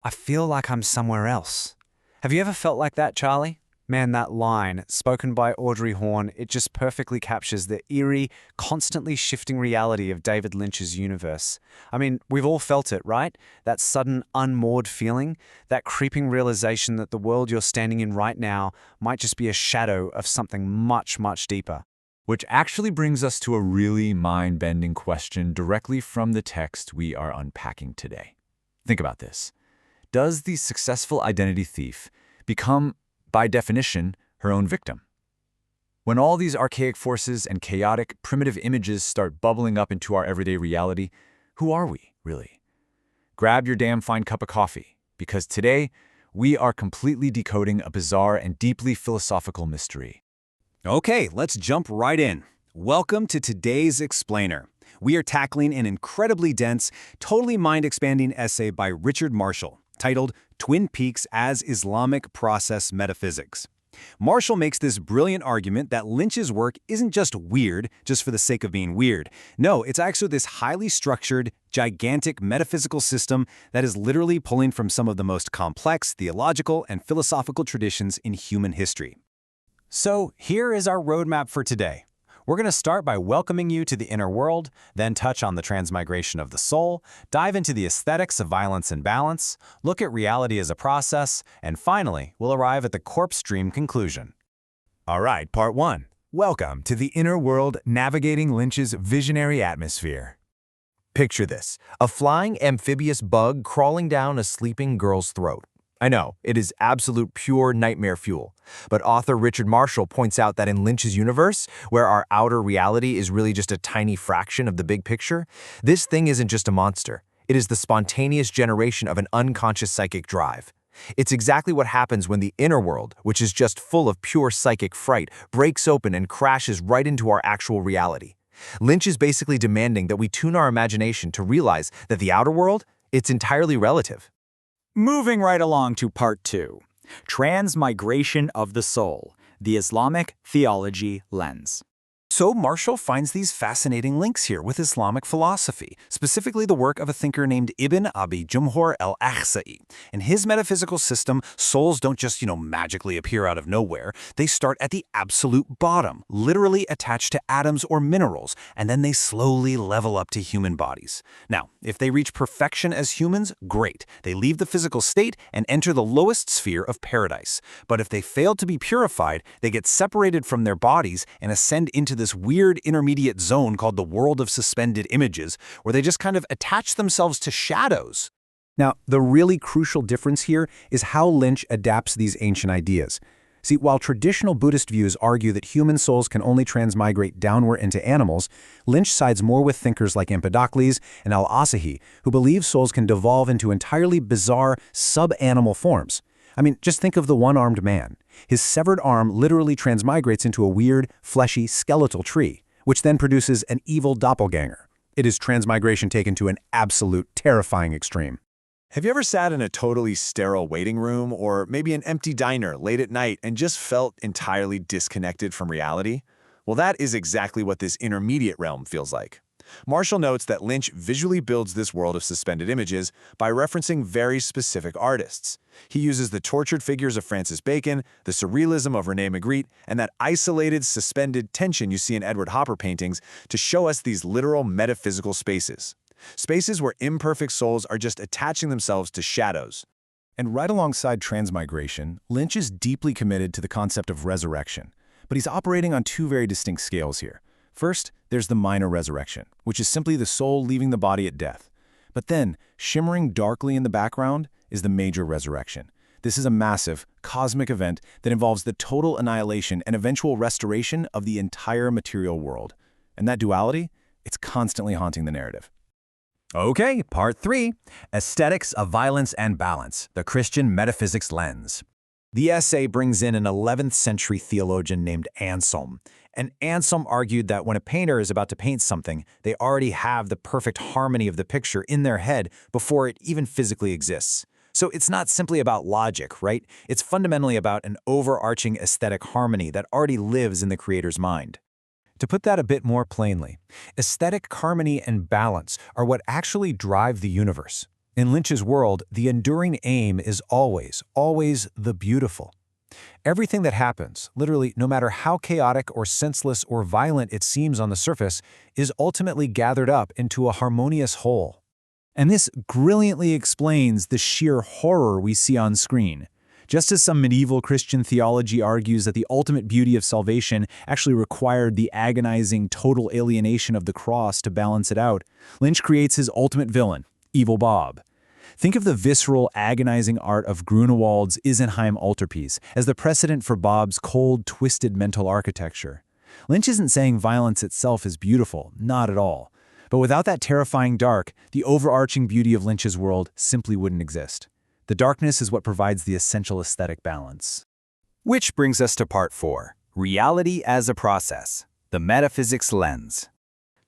I feel like I'm somewhere else. Have you ever felt like that, Charlie? Man, that line, spoken by Audrey Horne, it just perfectly captures the eerie, constantly shifting reality of David Lynch's universe. I mean, we've all felt it, right? That sudden, unmoored feeling, that creeping realization that the world you're standing in right now might just be a shadow of something much, much deeper. Which actually brings us to a really mind-bending question directly from the text we are unpacking today. Think about this. Does the successful identity thief become, by definition, her own victim? When all these archaic forces and chaotic, primitive images start bubbling up into our everyday reality, who are we, really? Grab your damn fine cup of coffee, because today, we are completely decoding a bizarre and deeply philosophical mystery. Okay, let's jump right in. Welcome to today's Explainer. We are tackling an incredibly dense, totally mind-expanding essay by Richard Marshall, titled Twin Peaks as Islamic Process Metaphysics. Marshall makes this brilliant argument that Lynch's work isn't just weird just for the sake of being weird. No, it's actually this highly structured, gigantic metaphysical system that is literally pulling from some of the most complex theological and philosophical traditions in human history. So here is our roadmap for today. We're going to start by welcoming you to the inner world, then touch on the transmigration of the soul, dive into the aesthetics of violence and balance, look at reality as a process, and finally, we'll arrive at the corpse dream conclusion. All right, part one. Welcome to the inner world, navigating Lynch's visionary atmosphere. Picture this, a flying amphibious bug crawling down a sleeping girl's throat. I know, it is absolute pure nightmare fuel. But author Richard Marshall points out that in Lynch's universe, where our outer reality is really just a tiny fraction of the big picture, this thing isn't just a monster. It is the spontaneous generation of an unconscious psychic drive. It's exactly what happens when the inner world, which is just full of pure psychic fright, breaks open and crashes right into our actual reality. Lynch is basically demanding that we tune our imagination to realize that the outer world, it's entirely relative. Moving right along to part two, Transmigration of the Soul, the Islamic Theology Lens. So Marshall finds these fascinating links here with Islamic philosophy, specifically the work of a thinker named Ibn Abi Jumhur al-Akhsa'i. In his metaphysical system, souls don't just, magically appear out of nowhere. They start at the absolute bottom, literally attached to atoms or minerals, and then they slowly level up to human bodies. Now, if they reach perfection as humans, great. They leave the physical state and enter the lowest sphere of paradise. But if they fail to be purified, they get separated from their bodies and ascend into this weird intermediate zone called the world of suspended images, where they just kind of attach themselves to shadows. Now, the really crucial difference here is how Lynch adapts these ancient ideas. See, while traditional Buddhist views argue that human souls can only transmigrate downward into animals, Lynch sides more with thinkers like Empedocles and al-Asahi, who believe souls can devolve into entirely bizarre sub-animal forms. I mean, just think of the one-armed man. His severed arm literally transmigrates into a weird, fleshy, skeletal tree, which then produces an evil doppelganger. It is transmigration taken to an absolute terrifying extreme. Have you ever sat in a totally sterile waiting room or maybe an empty diner late at night and just felt entirely disconnected from reality? Well, that is exactly what this intermediate realm feels like. Marshall notes that Lynch visually builds this world of suspended images by referencing very specific artists. He uses the tortured figures of Francis Bacon, the surrealism of René Magritte, and that isolated, suspended tension you see in Edward Hopper paintings to show us these literal metaphysical spaces. Spaces where imperfect souls are just attaching themselves to shadows. And right alongside transmigration, Lynch is deeply committed to the concept of resurrection. But he's operating on two very distinct scales here. First, there's the minor resurrection, which is simply the soul leaving the body at death. But then, shimmering darkly in the background, is the major resurrection. This is a massive, cosmic event that involves the total annihilation and eventual restoration of the entire material world. And that duality, it's constantly haunting the narrative. Okay, part three, Aesthetics of Violence and Balance, the Christian Metaphysics Lens. The essay brings in an 11th century theologian named Anselm. And Anselm argued that when a painter is about to paint something, they already have the perfect harmony of the picture in their head before it even physically exists. So it's not simply about logic, right? It's fundamentally about an overarching aesthetic harmony that already lives in the creator's mind. To put that a bit more plainly, aesthetic harmony and balance are what actually drive the universe. In Lynch's world, the enduring aim is always, always the beautiful. Everything that happens, literally no matter how chaotic or senseless or violent it seems on the surface, is ultimately gathered up into a harmonious whole. And this brilliantly explains the sheer horror we see on screen. Just as some medieval Christian theology argues that the ultimate beauty of salvation actually required the agonizing total alienation of the cross to balance it out, Lynch creates his ultimate villain, Evil Bob. Think of the visceral, agonizing art of Grunewald's Isenheim altarpiece as the precedent for Bob's cold, twisted mental architecture. Lynch isn't saying violence itself is beautiful, not at all. But without that terrifying dark, the overarching beauty of Lynch's world simply wouldn't exist. The darkness is what provides the essential aesthetic balance. Which brings us to part 4, reality as a process, the metaphysics lens.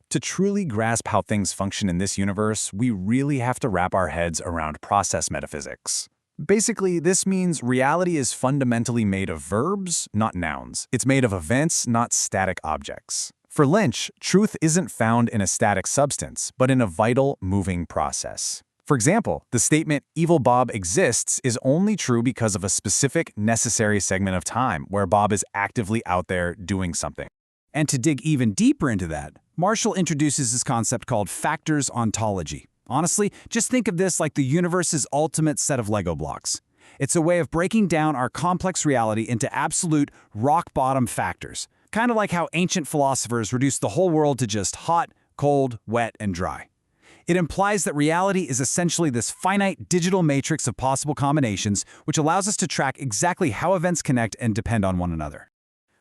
To truly grasp how things function in this universe, we really have to wrap our heads around process metaphysics. Basically, this means reality is fundamentally made of verbs, not nouns. It's made of events, not static objects. For Lynch, truth isn't found in a static substance, but in a vital, moving process. For example, the statement, "Evil Bob exists," is only true because of a specific, necessary segment of time where Bob is actively out there doing something. And to dig even deeper into that, Marshall introduces this concept called factors ontology. Honestly, just think of this like the universe's ultimate set of Lego blocks. It's a way of breaking down our complex reality into absolute rock-bottom factors, kind of like how ancient philosophers reduced the whole world to just hot, cold, wet, and dry. It implies that reality is essentially this finite digital matrix of possible combinations, which allows us to track exactly how events connect and depend on one another.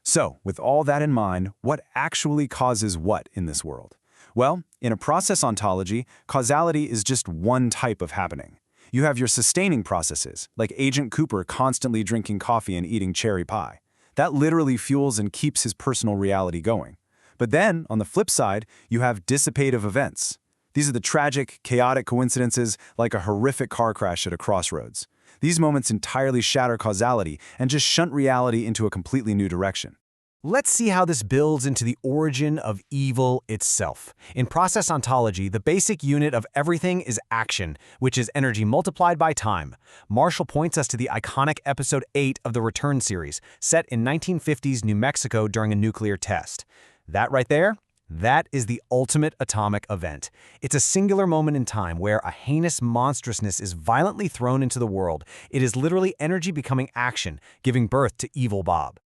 So, with all that in mind, what actually causes what in this world? Well, in a process ontology, causality is just one type of happening. You have your sustaining processes, like Agent Cooper constantly drinking coffee and eating cherry pie. That literally fuels and keeps his personal reality going. But then, on the flip side, you have dissipative events. These are the tragic, chaotic coincidences like a horrific car crash at a crossroads. These moments entirely shatter causality and just shunt reality into a completely new direction. Let's see how this builds into the origin of evil itself. In process ontology, the basic unit of everything is action, which is energy multiplied by time. Marshall points us to the iconic episode 8 of the Return series, set in 1950s New Mexico during a nuclear test. That right there? That is the ultimate atomic event. It's a singular moment in time where a heinous monstrousness is violently thrown into the world. It is literally energy becoming action, giving birth to Evil Bob.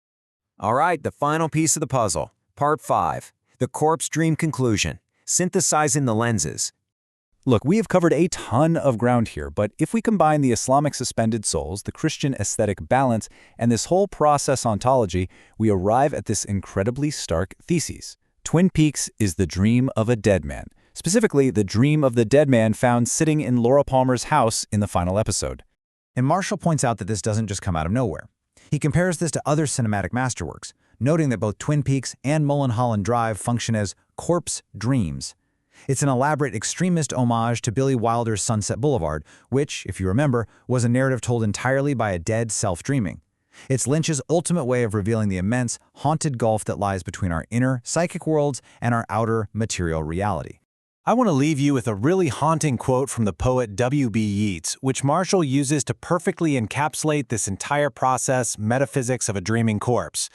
All right, the final piece of the puzzle, part 5, the corpse dream conclusion, synthesizing the lenses. Look, we have covered a ton of ground here, but if we combine the Islamic suspended souls, the Christian aesthetic balance, and this whole process ontology, we arrive at this incredibly stark thesis. Twin Peaks is the dream of a dead man, specifically the dream of the dead man found sitting in Laura Palmer's house in the final episode. And Marshall points out that this doesn't just come out of nowhere. He compares this to other cinematic masterworks, noting that both Twin Peaks and Mulholland Drive function as corpse dreams. It's an elaborate extremist homage to Billy Wilder's Sunset Boulevard, which, if you remember, was a narrative told entirely by a dead self dreaming. It's Lynch's ultimate way of revealing the immense, haunted gulf that lies between our inner, psychic worlds and our outer, material reality. I want to leave you with a really haunting quote from the poet W.B. Yeats, which Marshall uses to perfectly encapsulate this entire process, metaphysics of a dreaming corpse.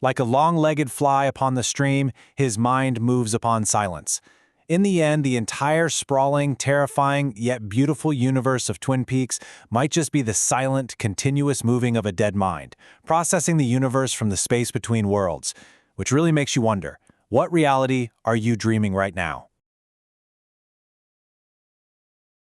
Like a long-legged fly upon the stream, his mind moves upon silence. In the end, the entire sprawling, terrifying, yet beautiful universe of Twin Peaks might just be the silent, continuous moving of a dead mind, processing the universe from the space between worlds, which really makes you wonder, what reality are you dreaming right now?